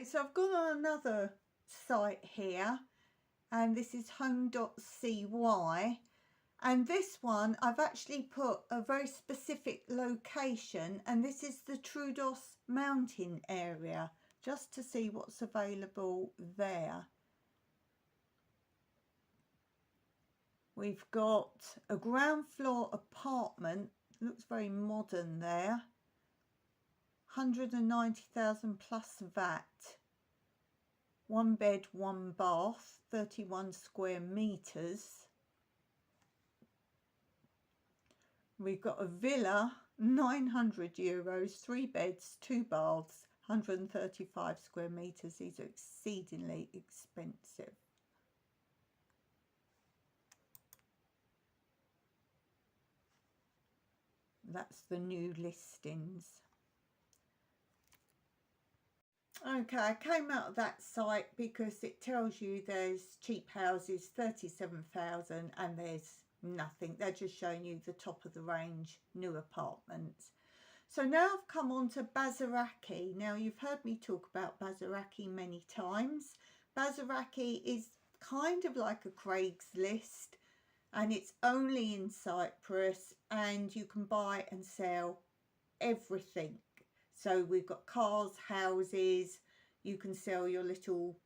So I've gone on another site here, and this is home.cy, and this one I've actually put a very specific location, and this is the Troodos mountain area, just to see what's available there. We've got a ground floor apartment, looks very modern there, 190,000 plus VAT, 1 bed, 1 bath, 31 square meters. We've got a villa, 900 euros, 3 beds, 2 baths, 135 square meters. These are exceedingly expensive. That's the new listings. Okay, I came out of that site because it tells you there's cheap houses, 37,000, and there's nothing. They're just showing you the top of the range new apartments. So now I've come on to Bazaraki. Now you've heard me talk about Bazaraki many times. Bazaraki is kind of like a Craigslist, and it's only in Cyprus, and you can buy and sell everything. So we've got cars, houses, you can sell your little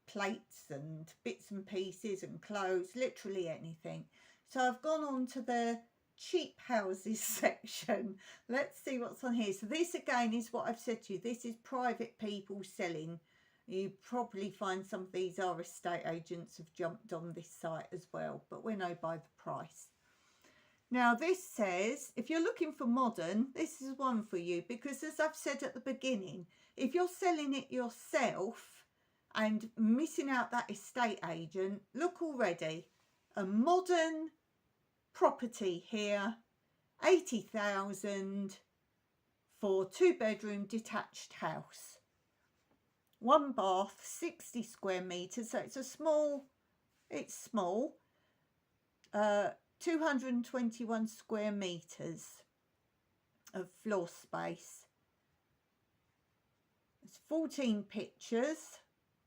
plates and bits and pieces and clothes, literally anything. So I've gone on to the cheap houses section. Let's see what's on here. So this again is what I've said to you. This is private people selling. You probably find some of these are estate agents have jumped on this site as well, but we know by the price. Now this says, if you're looking for modern, this is one for you, because as I've said at the beginning, if you're selling it yourself and missing out that estate agent, look already, a modern property here, 80,000 for 2-bedroom detached house. 1 bath, 60 square meters, so it's small, 221 square meters of floor space. It's 14 pictures.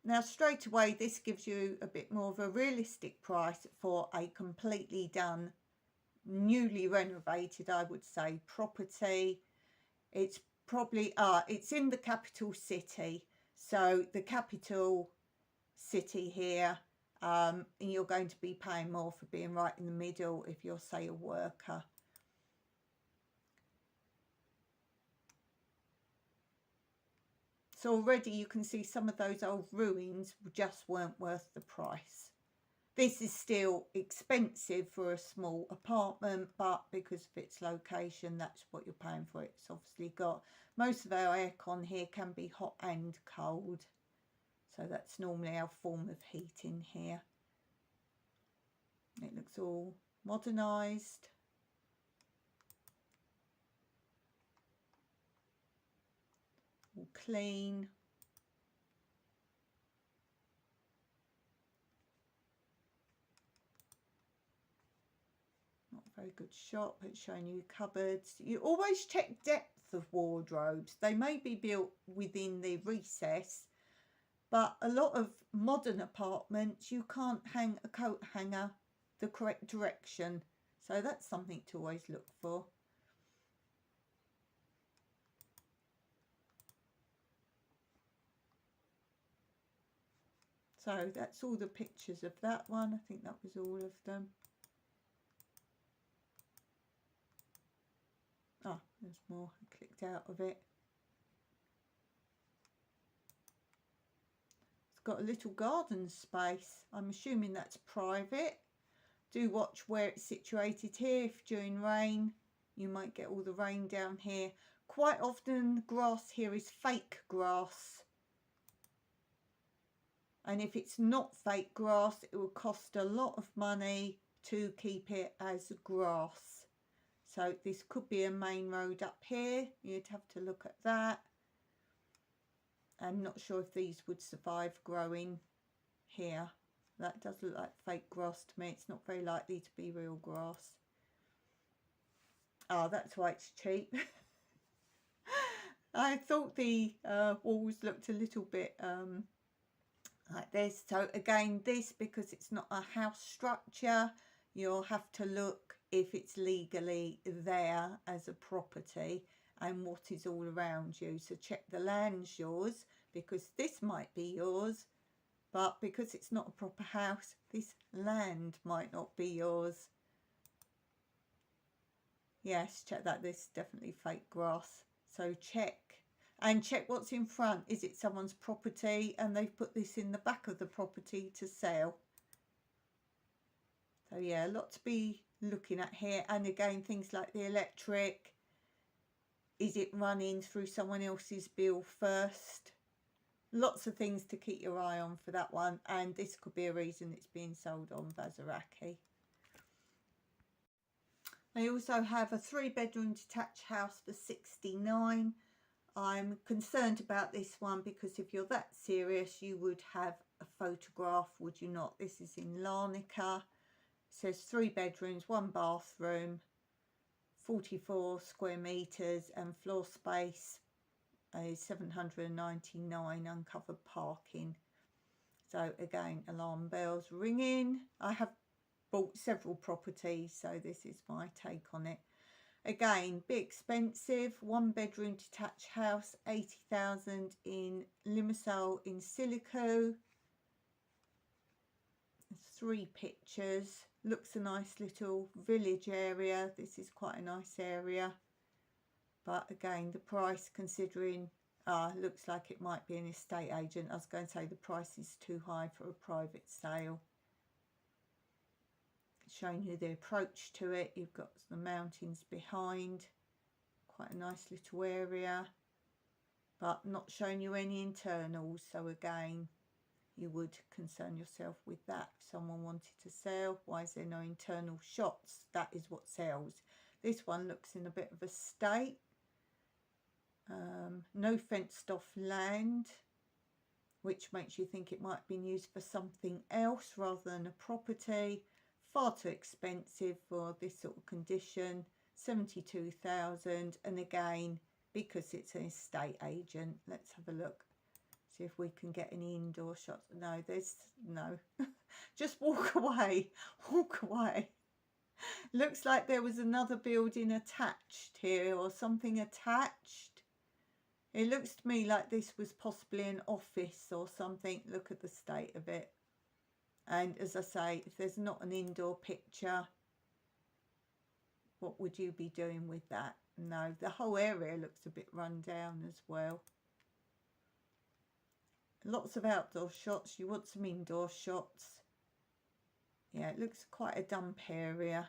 Now straight away this gives you a bit more of a realistic price for a completely done, newly renovated, I would say, property. It's probably, it's in the capital city. So the capital city here, and you're going to be paying more for being right in the middle if you're, say, a worker. So already you can see some of those old ruins just weren't worth the price. This is still expensive for a small apartment, but because of its location, that's what you're paying for it. It's obviously got, most of our aircon here can be hot and cold. So that's normally our form of heating here. It looks all modernised. All clean. Not a very good shot, but it's showing you cupboards. You always check depth of wardrobes. They may be built within the recess, but a lot of modern apartments, you can't hang a coat hanger the correct direction. So that's something to always look for. So that's all the pictures of that one. I think that was all of them. Ah, there's more. I clicked out of it. It's got a little garden space. I'm assuming that's private. Do watch where it's situated here. If during rain, you might get all the rain down here. Quite often grass here is fake grass. And if it's not fake grass, it will cost a lot of money to keep it as grass. So this could be a main road up here. You'd have to look at that. I'm not sure if these would survive growing here. That does look like fake grass to me. It's not very likely to be real grass. Oh, that's why it's cheap. I thought the walls looked a little bit like this. So again, this, because it's not a house structure, you'll have to look if it's legally there as a property and what is all around you. So check the land's yours, because this might be yours, but because it's not a proper house, this land might not be yours. Yes, check that. This is definitely fake grass. So check. And check what's in front. Is it someone's property and they've put this in the back of the property to sell? So yeah, a lot to be looking at here. And again, things like the electric. Is it running through someone else's bill first? Lots of things to keep your eye on for that one. And this could be a reason it's being sold on Vazaraki. They also have a 3-bedroom detached house for $69. I'm concerned about this one because if you're that serious, you would have a photograph, would you not? This is in Larnaca. It says 3 bedrooms, 1 bathroom, 44 square metres, and floor space is 799, uncovered parking. So again, alarm bells ringing. I have bought several properties, so this is my take on it. Again, bit expensive. 1 bedroom detached house, 80,000 in Limassol in Silico. 3 pictures. Looks a nice little village area. This is quite a nice area. But again, the price, considering, looks like it might be an estate agent. I was going to say the price is too high for a private sale. Showing you the approach to it. You've got the mountains behind. Quite a nice little area. But not showing you any internals. So again, you would concern yourself with that. If someone wanted to sell, why is there no internal shots? That is what sells. This one looks in a bit of a state. No fenced off land, which makes you think it might have been used for something else rather than a property. Far too expensive for this sort of condition. 72,000, and again, because it's an estate agent, let's have a look. See if we can get any indoor shots. No, there's no. Just walk away. Walk away. Looks like there was another building attached here, or something attached. It looks to me like this was possibly an office or something. Look at the state of it. And as I say, if there's not an indoor picture, what would you be doing with that? No, the whole area looks a bit run down as well. Lots of outdoor shots. You want some indoor shots. Yeah, it looks quite a dump area.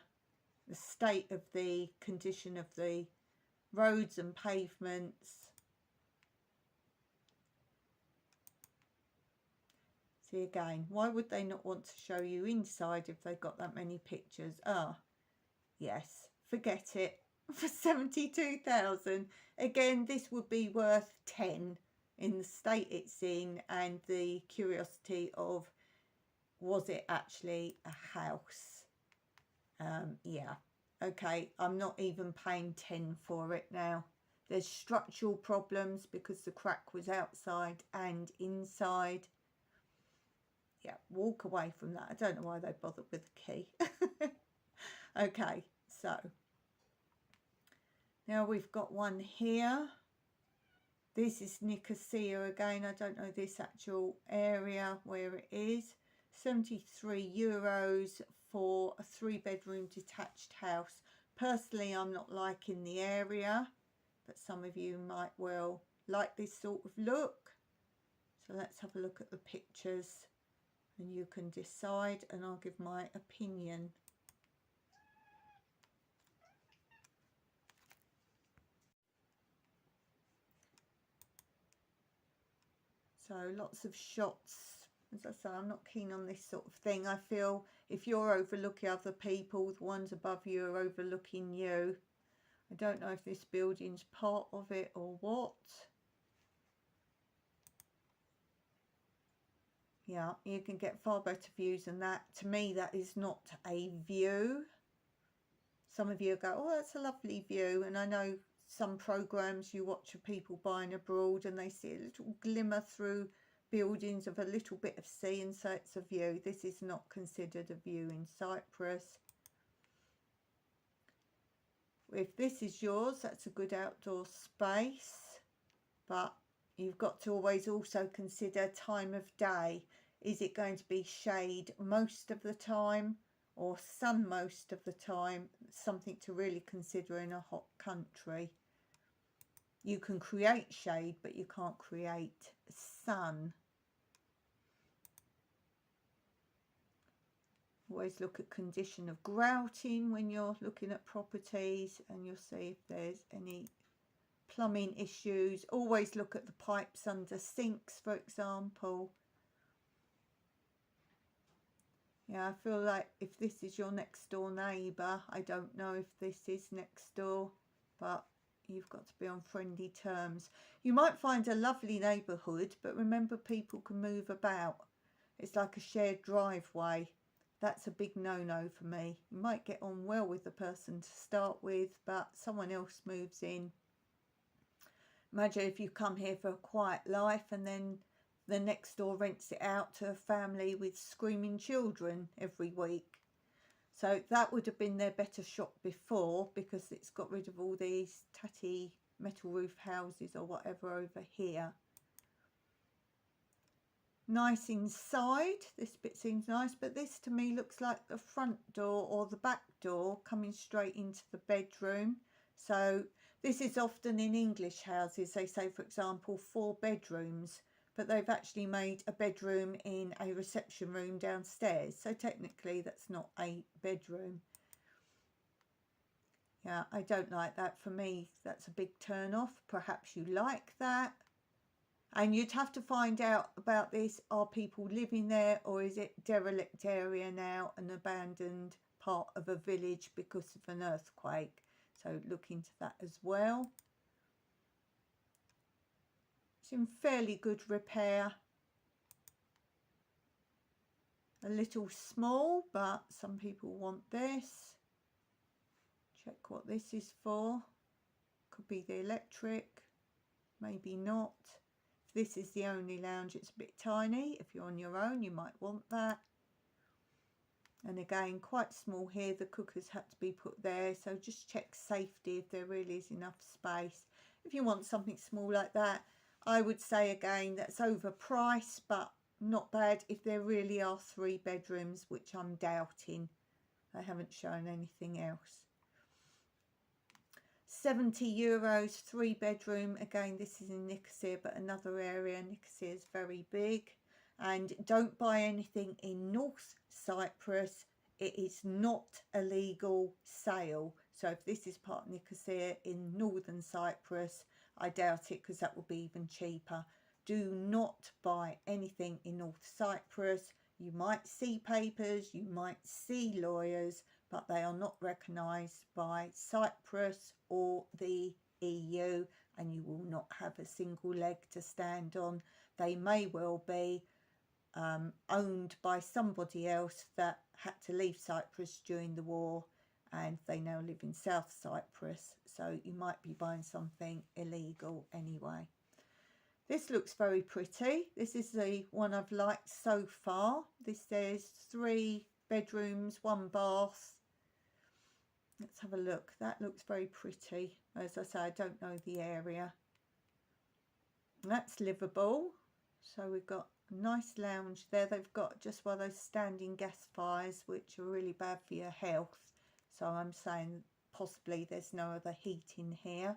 The state of the condition of the roads and pavements. See again, why would they not want to show you inside if they've got that many pictures? Ah, yes, forget it. For 72,000. Again, this would be worth 10 in the state it's in, and the curiosity of, was it actually a house? Yeah, okay, I'm not even paying 10 for it now. There's structural problems because the crack was outside and inside. Yeah, walk away from that. I don't know why they bothered with the key. Okay, so now we've got one here. This is Nicosia again. I don't know this actual area where it is. €73 for a 3-bedroom detached house. Personally, I'm not liking the area, but some of you might well like this sort of look. So let's have a look at the pictures and you can decide, and I'll give my opinion. So lots of shots. As I say, I'm not keen on this sort of thing. I feel if you're overlooking other people, the ones above you are overlooking you. I don't know if this building's part of it or what. Yeah, you can get far better views than that. To me, that is not a view. Some of you go, oh, that's a lovely view. And I know some programs you watch of people buying abroad and they see a little glimmer through buildings of a little bit of sea and so it's a view. This is not considered a view in Cyprus. If this is yours, that's a good outdoor space, but you've got to always also consider time of day. Is it going to be shade most of the time or sun most of the time? Something to really consider in a hot country. You can create shade, but you can't create sun. Always look at condition of grouting when you're looking at properties, and you'll see if there's any plumbing issues. Always look at the pipes under sinks, for example. Yeah, I feel like if this is your next door neighbour, I don't know if this is next door, but you've got to be on friendly terms. You might find a lovely neighbourhood, but remember, people can move about. It's like a shared driveway. That's a big no-no for me. You might get on well with the person to start with, but someone else moves in. Imagine if you come here for a quiet life and then the next door rents it out to a family with screaming children every week. So that would have been their better shot before, because it's got rid of all these tatty metal roof houses or whatever over here. Nice inside. This bit seems nice, but this to me looks like the front door or the back door coming straight into the bedroom. So this is often in English houses. They say, for example, 4 bedrooms, but they've actually made a bedroom in a reception room downstairs. So technically that's not a bedroom. Yeah, I don't like that. For me, that's a big turn off. Perhaps you like that. And you'd have to find out about this. Are people living there, or is it derelict area now, an abandoned part of a village because of an earthquake? So look into that as well. It's in fairly good repair. A little small, but some people want this. Check what this is for. Could be the electric, maybe not. This is the only lounge, it's a bit tiny. If you're on your own, you might want that. And again, quite small here. The cookers had to be put there, so just check safety if there really is enough space. If you want something small like that, I would say again that's overpriced, but not bad if there really are 3 bedrooms, which I'm doubting. They haven't shown anything else. €70, 3 bedroom. Again, this is in Nicosia, but another area. Nicosia is very big. And don't buy anything in North Cyprus. It is not a legal sale. So if this is part of Nicosia in Northern Cyprus, I doubt it, because that would be even cheaper. Do not buy anything in North Cyprus. You might see papers, you might see lawyers, but they are not recognised by Cyprus or the EU, and you will not have a single leg to stand on. They may well be owned by somebody else that had to leave Cyprus during the war, and they now live in South Cyprus, so you might be buying something illegal anyway. This looks very pretty. This is the one I've liked so far. This says 3 bedrooms, 1 bath. Let's have a look. That looks very pretty. As I say, I don't know the area. That's livable. So we've got a nice lounge there. They've got just one of those standing gas fires, which are really bad for your health. So I'm saying possibly there's no other heat in here.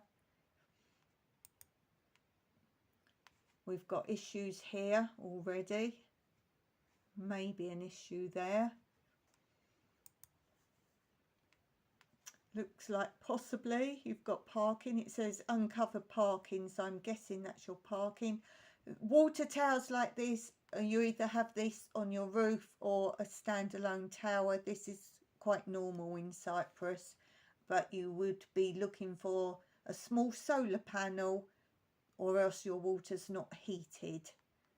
We've got issues here already. Maybe an issue there. Looks like possibly you've got parking. It says uncovered parking, so I'm guessing that's your parking. Water towers like this, you either have this on your roof or a standalone tower. This is quite normal in Cyprus, but you would be looking for a small solar panel, or else your water's not heated.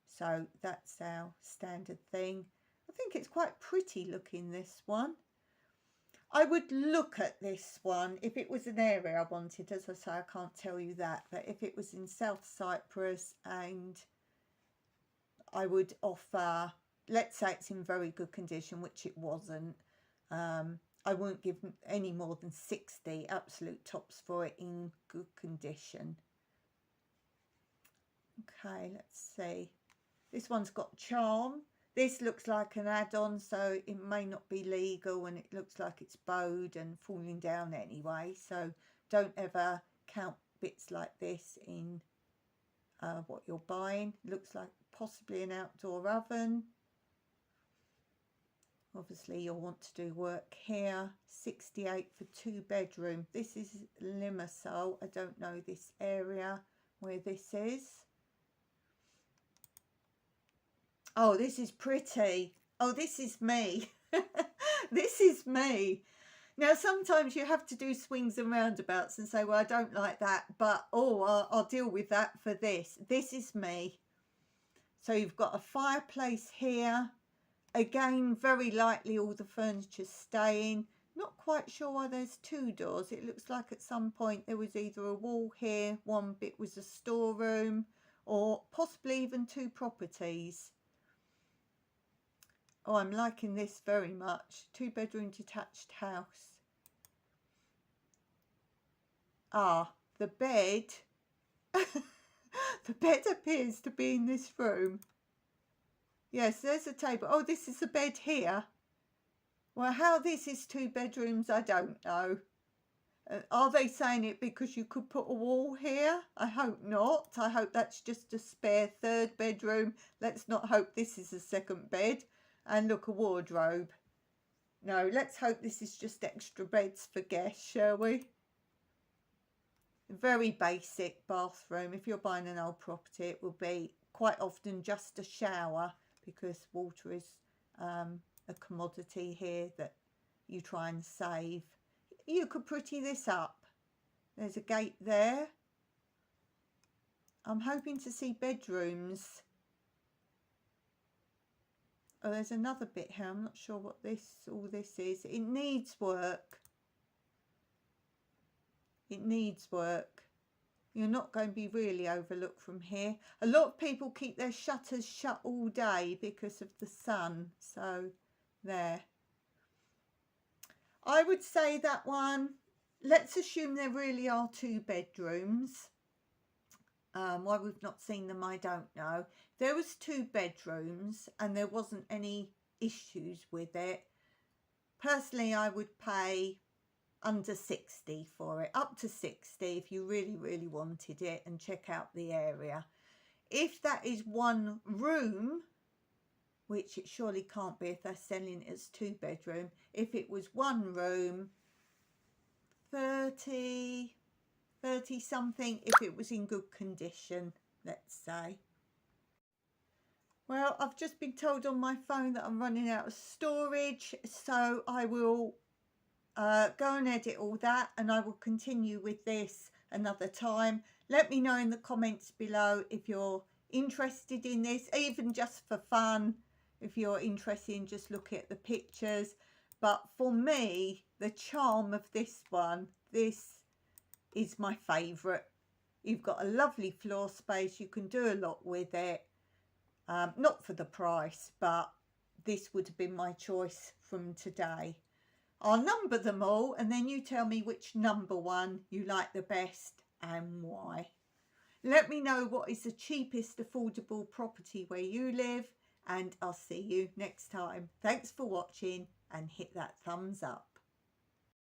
So that's our standard thing. I think it's quite pretty looking, this one. I would look at this one if it was an area I wanted. As I say, I can't tell you that, but if it was in South Cyprus and I would offer, let's say it's in very good condition, which it wasn't, I won't give any more than 60 absolute tops for it in good condition. Okay, let's see. This one's got charm. This looks like an add-on, so it may not be legal, and it looks like it's bowed and falling down anyway. So don't ever count bits like this in what you're buying. Looks like possibly an outdoor oven. Obviously you'll want to do work here. 68 for 2-bedroom. This is Limassol. I don't know this area where this is. Oh, this is pretty. Oh, this is me. This is me. Now, sometimes you have to do swings and roundabouts and say, well, I don't like that, but, oh, I'll deal with that for this. This is me. So you've got a fireplace here. Again, very likely all the furniture's staying. Not quite sure why there's 2 doors. It looks like at some point there was either a wall here, one bit was a storeroom, or possibly even 2 properties. Oh, I'm liking this very much. 2-bedroom detached house. Ah, the bed. The bed appears to be in this room. Yes, there's a table. Oh, this is the bed here. Well, how this is 2 bedrooms, I don't know. Are they saying it because you could put a wall here? I hope not. I hope that's just a spare 3rd bedroom. Let's not hope this is a 2nd bed. And look, a wardrobe. No, let's hope this is just extra beds for guests, shall we? Very basic bathroom. If you're buying an old property, it will be quite often just a shower, because water is a commodity here that you try and save. You could pretty this up. There's a gate there. I'm hoping to see bedrooms. Oh, there's another bit here. I'm not sure what all this is. It needs work. It needs work. You're not going to be really overlooked from here. A lot of people keep their shutters shut all day because of the sun. So, there. I would say that one, let's assume there really are 2 bedrooms. Why we've not seen them, I don't know. There was 2 bedrooms and there wasn't any issues with it. Personally, I would pay under 60 for it, up to 60 if you really, really wanted it, and check out the area. If that is 1 room, which it surely can't be if they're selling it as 2 bedroom, if it was 1 room, 30 something if it was in good condition, let's say. Well, I've just been told on my phone that I'm running out of storage, so I will go and edit all that, and I will continue with this another time. Let me know in the comments below if you're interested in this, even just for fun, if you're interested in just looking at the pictures. But for me, the charm of this one, this is my favourite. You've got a lovely floor space. You can do a lot with it. Not for the price, but this would have been my choice from today. I'll number them all, and then you tell me which number one you like the best and why. Let me know what is the cheapest affordable property where you live, and I'll see you next time. Thanks for watching, and hit that thumbs up.